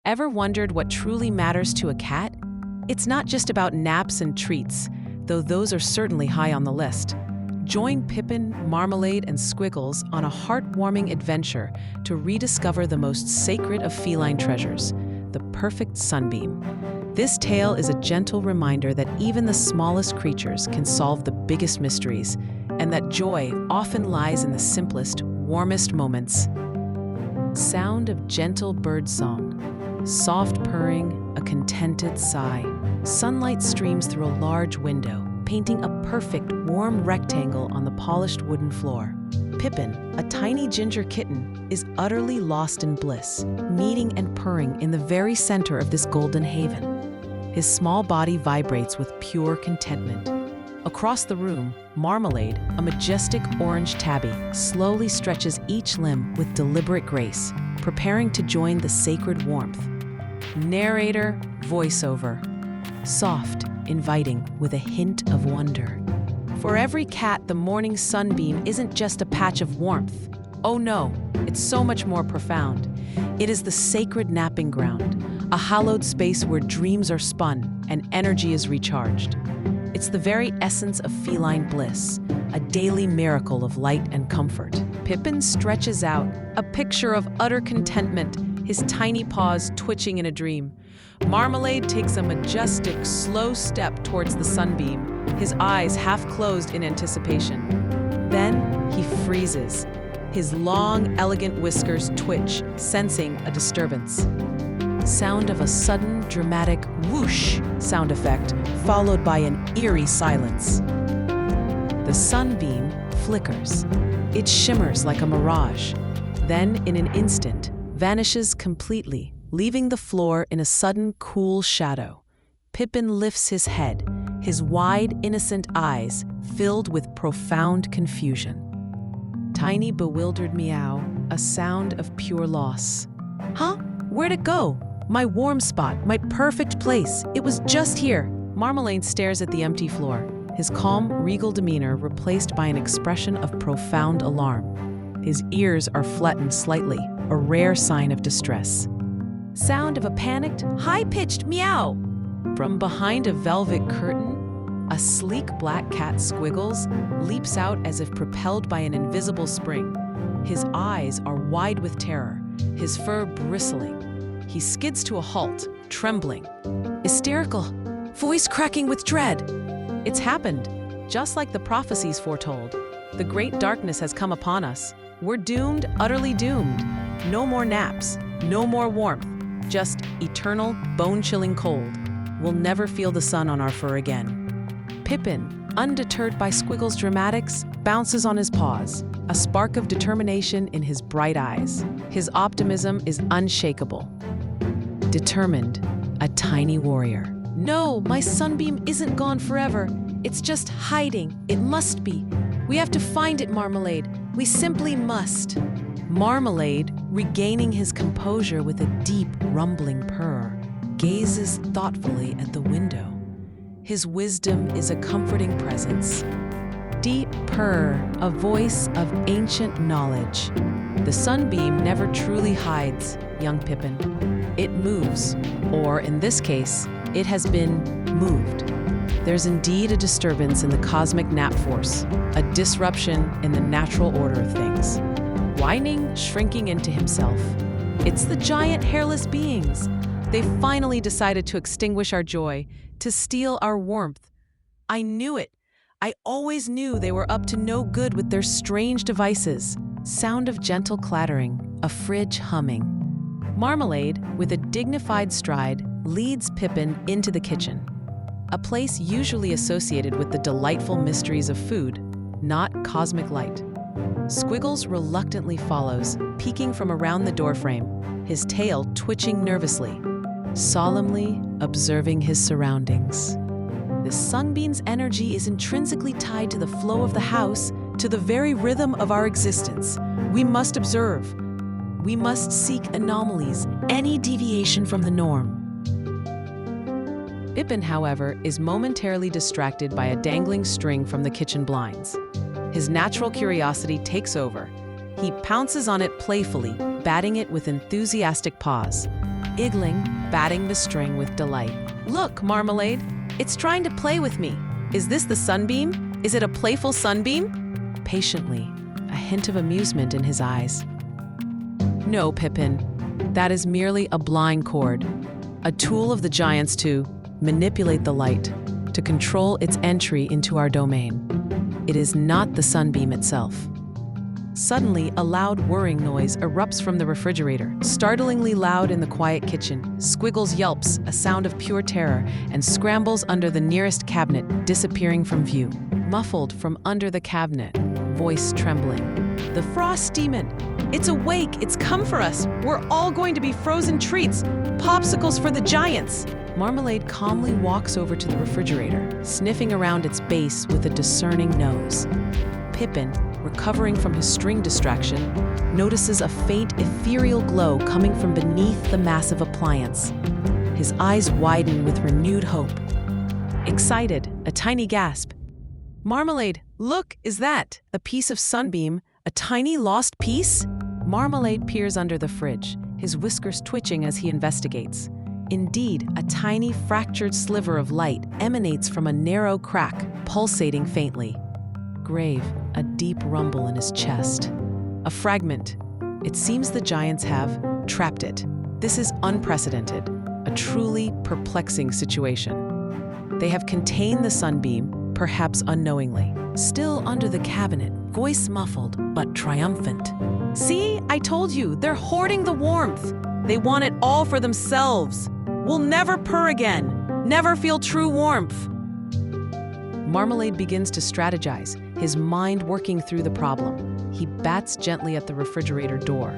Ever wondered what truly matters to a cat? It's not just about naps and treats, though those are certainly high on the list. Join Pippin, Marmalade, and Squiggles on a heartwarming adventure to rediscover the most sacred of feline treasures, the perfect sunbeam. This tale is a gentle reminder that even the smallest creatures can solve the biggest mysteries, and that joy often lies in the simplest, warmest moments. Sound of gentle birdsong, soft purring, a contented sigh. Sunlight streams through a large window, painting a perfect, warm rectangle on the polished wooden floor. Pippin, a tiny ginger kitten, is utterly lost in bliss, meeting and purring in the very center of this golden haven. His small body vibrates with pure contentment. Across the room, Marmalade, a majestic orange tabby, slowly stretches each limb with deliberate grace, preparing to join the sacred warmth. Narrator, voiceover. Soft, inviting, with a hint of wonder. For every cat, the morning sunbeam isn't just a patch of warmth. Oh no, it's so much more profound. It is the sacred napping ground, a hallowed space where dreams are spun and energy is recharged. It's the very essence of feline bliss, a daily miracle of light and comfort. Pippin stretches out, a picture of utter contentment, his tiny paws twitching in a dream. Marmalade takes a majestic, slow step towards the sunbeam, his eyes half closed in anticipation. Then he freezes. His long, elegant whiskers twitch, sensing a disturbance. Sound of a sudden, dramatic whoosh sound effect, followed by an eerie silence. The sunbeam flickers. It shimmers like a mirage. Then, in an instant, vanishes completely, leaving the floor in a sudden, cool shadow. Pippin lifts his head, his wide, innocent eyes filled with profound confusion. Tiny, bewildered meow, a sound of pure loss. Huh? Where'd it go? My warm spot, my perfect place. It was just here. Marmalade stares at the empty floor, his calm, regal demeanor replaced by an expression of profound alarm. His ears are flattened slightly, a rare sign of distress. Sound of a panicked, high-pitched meow. From behind a velvet curtain, a sleek black cat Squiggles leaps out as if propelled by an invisible spring. His eyes are wide with terror, his fur bristling. He skids to a halt, trembling, hysterical, voice cracking with dread. It's happened, just like the prophecies foretold. The great darkness has come upon us. We're doomed, utterly doomed. No more naps, no more warmth, just eternal, bone-chilling cold. We'll never feel the sun on our fur again. Pippin, undeterred by Squiggles' dramatics, bounces on his paws, a spark of determination in his bright eyes. His optimism is unshakable. Determined, a tiny warrior. No, my sunbeam isn't gone forever. It's just hiding. It must be. We have to find it, Marmalade. We simply must. Marmalade, regaining his composure with a deep, rumbling purr, gazes thoughtfully at the window. His wisdom is a comforting presence. Deep purr, a voice of ancient knowledge. The sunbeam never truly hides, young Pippin. It moves, or in this case, it has been moved. There's indeed a disturbance in the cosmic nap force, a disruption in the natural order of things. Whining, shrinking into himself. It's the giant hairless beings. They finally decided to extinguish our joy, to steal our warmth. I knew it. I always knew they were up to no good with their strange devices. Sound of gentle clattering, a fridge humming. Marmalade, with a dignified stride, leads Pippin into the kitchen, a place usually associated with the delightful mysteries of food, not cosmic light. Squiggles reluctantly follows, peeking from around the doorframe, his tail twitching nervously, solemnly observing his surroundings. The sunbeam's energy is intrinsically tied to the flow of the house, to the very rhythm of our existence. We must observe. We must seek anomalies, any deviation from the norm. Pippin, however, is momentarily distracted by a dangling string from the kitchen blinds. His natural curiosity takes over. He pounces on it playfully, batting it with enthusiastic paws. iggling, batting the string with delight. "Look, Marmalade, it's trying to play with me. Is this the sunbeam? Is it a playful sunbeam?" Patiently, a hint of amusement in his eyes. "No, Pippin, that is merely a blind cord, a tool of the giants to manipulate the light, to control its entry into our domain. It is not the sunbeam itself." Suddenly, a loud whirring noise erupts from the refrigerator, startlingly loud in the quiet kitchen. Squiggles yelps, a sound of pure terror, and scrambles under the nearest cabinet, disappearing from view. Muffled from under the cabinet, voice trembling. "The frost demon! It's awake! It's come for us! We're all going to be frozen treats! Popsicles for the giants!" Marmalade calmly walks over to the refrigerator, sniffing around its base with a discerning nose. Pippin, recovering from his string distraction, notices a faint, ethereal glow coming from beneath the massive appliance. His eyes widen with renewed hope. Excited, a tiny gasp. "Marmalade, look, is that a piece of sunbeam? A tiny lost piece?" Marmalade peers under the fridge, his whiskers twitching as he investigates. Indeed, a tiny fractured sliver of light emanates from a narrow crack, pulsating faintly. Grave, a deep rumble in his chest. A fragment. It seems the giants have trapped it. This is unprecedented, a truly perplexing situation. They have contained the sunbeam, perhaps unknowingly. Still under the cabinet, voice muffled but triumphant. "See, I told you, they're hoarding the warmth. They want it all for themselves. We'll never purr again, never feel true warmth." Marmalade begins to strategize, his mind working through the problem. He bats gently at the refrigerator door,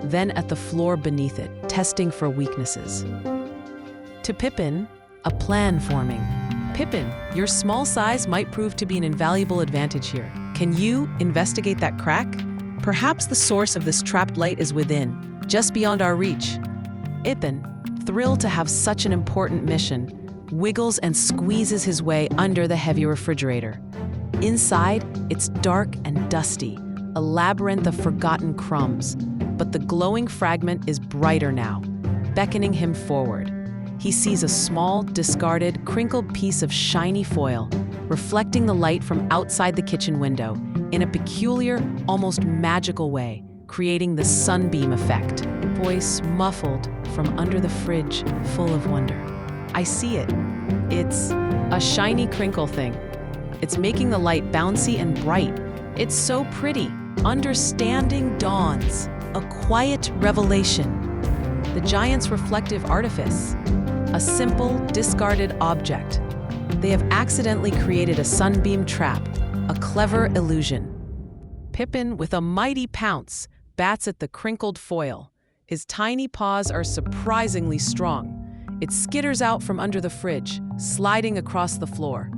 then at the floor beneath it, testing for weaknesses. To Pippin, a plan forming. "Pippin, your small size might prove to be an invaluable advantage here. Can you investigate that crack? Perhaps the source of this trapped light is within, just beyond our reach." Pippin, thrilled to have such an important mission, wiggles and squeezes his way under the heavy refrigerator. Inside, it's dark and dusty, a labyrinth of forgotten crumbs, but the glowing fragment is brighter now, beckoning him forward. He sees a small, discarded, crinkled piece of shiny foil, reflecting the light from outside the kitchen window in a peculiar, almost magical way, creating the sunbeam effect. Voice muffled from under the fridge, full of wonder. "I see it. It's a shiny crinkle thing. It's making the light bouncy and bright. It's so pretty. Understanding dawns. A quiet revelation. The giant's reflective artifice. A simple, discarded object. They have accidentally created a sunbeam trap, a clever illusion." Pippin, with a mighty pounce, bats at the crinkled foil. His tiny paws are surprisingly strong. It skitters out from under the fridge, sliding across the floor.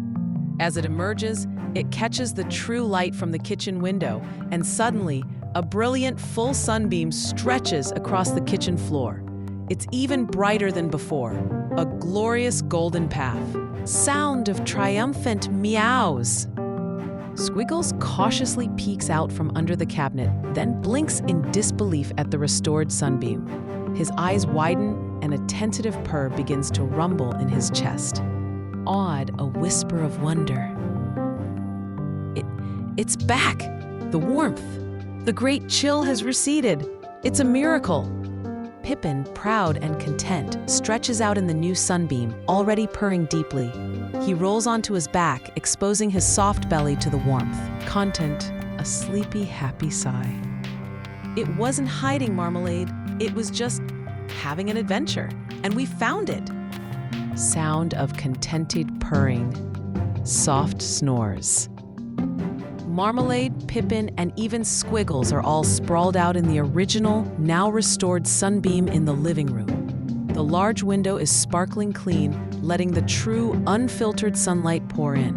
As it emerges, it catches the true light from the kitchen window, and suddenly, a brilliant full sunbeam stretches across the kitchen floor. It's even brighter than before, a glorious golden path. Sound of triumphant meows. Squiggles cautiously peeks out from under the cabinet, then blinks in disbelief at the restored sunbeam. His eyes widen, and a tentative purr begins to rumble in his chest. Awed, a whisper of wonder. It's back! The warmth! The great chill has receded! It's a miracle! Pippin, proud and content, stretches out in the new sunbeam, already purring deeply. He rolls onto his back, exposing his soft belly to the warmth. Content, a sleepy, happy sigh. It wasn't hiding, Marmalade. It was just having an adventure, and we found it. Sound of contented purring, soft snores. Marmalade, Pippin, and even Squiggles are all sprawled out in the original, now restored sunbeam in the living room. The large window is sparkling clean, letting the true, unfiltered sunlight pour in.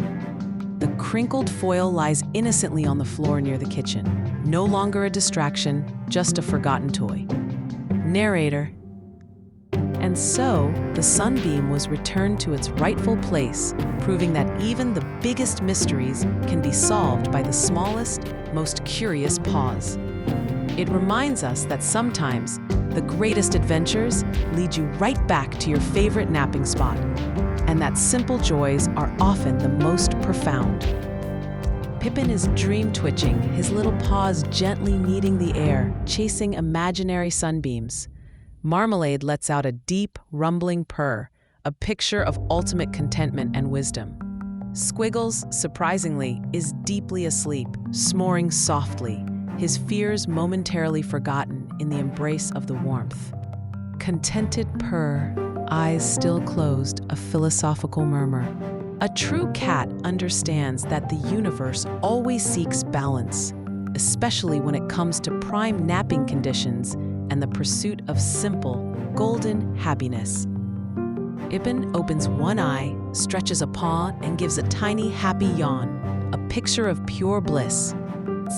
The crinkled foil lies innocently on the floor near the kitchen. No longer a distraction, just a forgotten toy. Narrator. And so, the sunbeam was returned to its rightful place, proving that even the biggest mysteries can be solved by the smallest, most curious pause. It reminds us that sometimes the greatest adventures lead you right back to your favorite napping spot, and that simple joys are often the most profound. Pippin is dream-twitching, his little paws gently kneading the air, chasing imaginary sunbeams. Marmalade lets out a deep, rumbling purr, a picture of ultimate contentment and wisdom. Squiggles, surprisingly, is deeply asleep, snoring softly, his fears momentarily forgotten in the embrace of the warmth. Contented purr, eyes still closed, a philosophical murmur. A true cat understands that the universe always seeks balance, especially when it comes to prime napping conditions and the pursuit of simple, golden happiness. Pippin opens one eye, stretches a paw, and gives a tiny, happy yawn, a picture of pure bliss.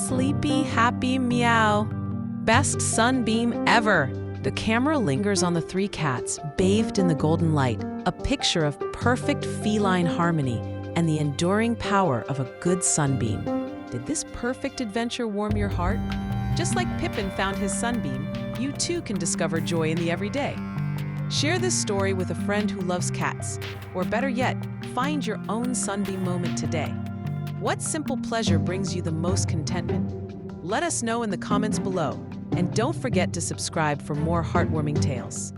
Sleepy, happy meow. Best sunbeam ever. The camera lingers on the three cats, bathed in the golden light, a picture of perfect feline harmony and the enduring power of a good sunbeam. Did this perfect adventure warm your heart? Just like Pippin found his sunbeam, you too can discover joy in the everyday. Share this story with a friend who loves cats, or better yet, find your own sunbeam moment today. What simple pleasure brings you the most contentment? Let us know in the comments below, and don't forget to subscribe for more heartwarming tales.